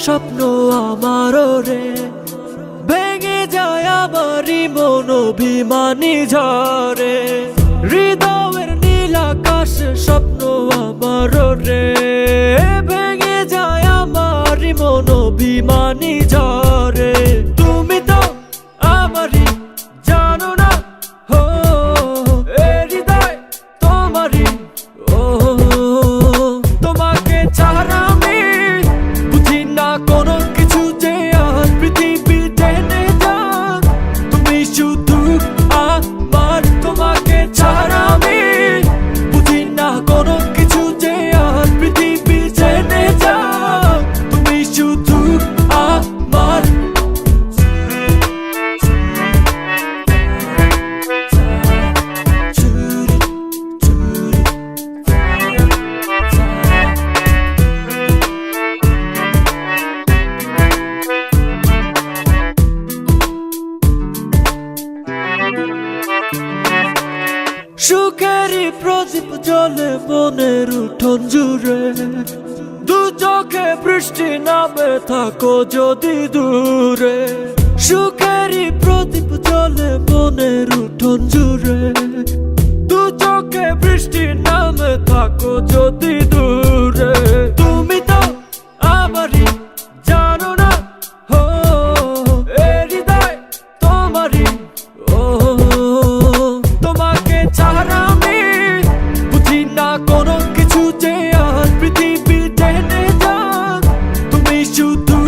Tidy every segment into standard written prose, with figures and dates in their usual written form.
স্বপ্ন আমারও রে, ভেঙে যায় আমারই মন অভিমানী ঝরে। হৃদয়ের নীল আকাশে স্বপ্ন আমারও রে, ভেঙে যায় আমারই মন অভিমানী ঝরে। তুমি তো আমারই জানো না, হো এ হৃদয় তোমারই। ও তোমাকে ছাড়া আমি বুঝি না কোনো কিছু, যে আর পৃথিবী টেনে যাক তুমি শুধু আমার। তোমাকে ছাড়া আমি বুঝি না কোনো কিছু, যে আর পৃথিবী টেনে যাক তুমি শুধু আমার। সুখেরই প্রদীপ জ্বলে মনের উঠোন জুড়ে, দু চোখে বৃষ্টি নামে থাকো যদি দূরে। সুখেরই প্রদীপ জ্বলে মনের উঠোন জুড়ে, দু চোখে বৃষ্টি নামে থাকো যদি দূরে। তুমি তো আমারই জানো না, হো এ হৃদয় তোমারই। ও তোমাকে ছাড়া আমি বুঝি না কোনো কিছু, যে আর পৃথিবী টেনে যাক তুমি শুধু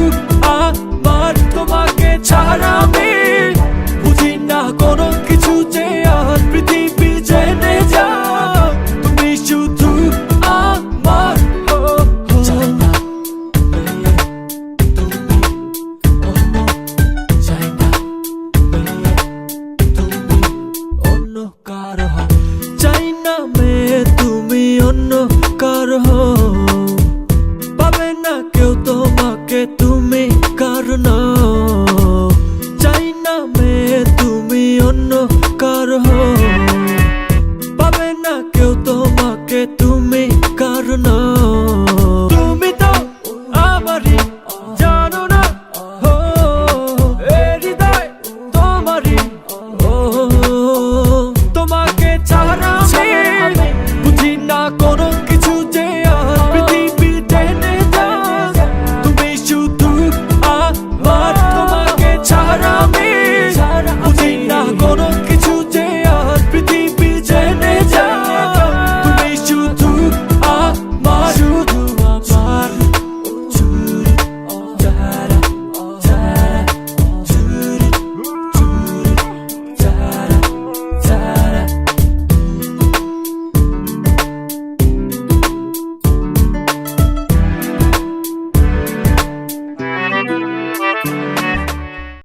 আমার। তোমাকে ছাড়া আমি বুঝি না কোনো কিছু, যে আর পৃথিবী টেনে যাক তুমি শুধু আমার। চাই না তুমি অন্য, চাই না তুমি অন্য।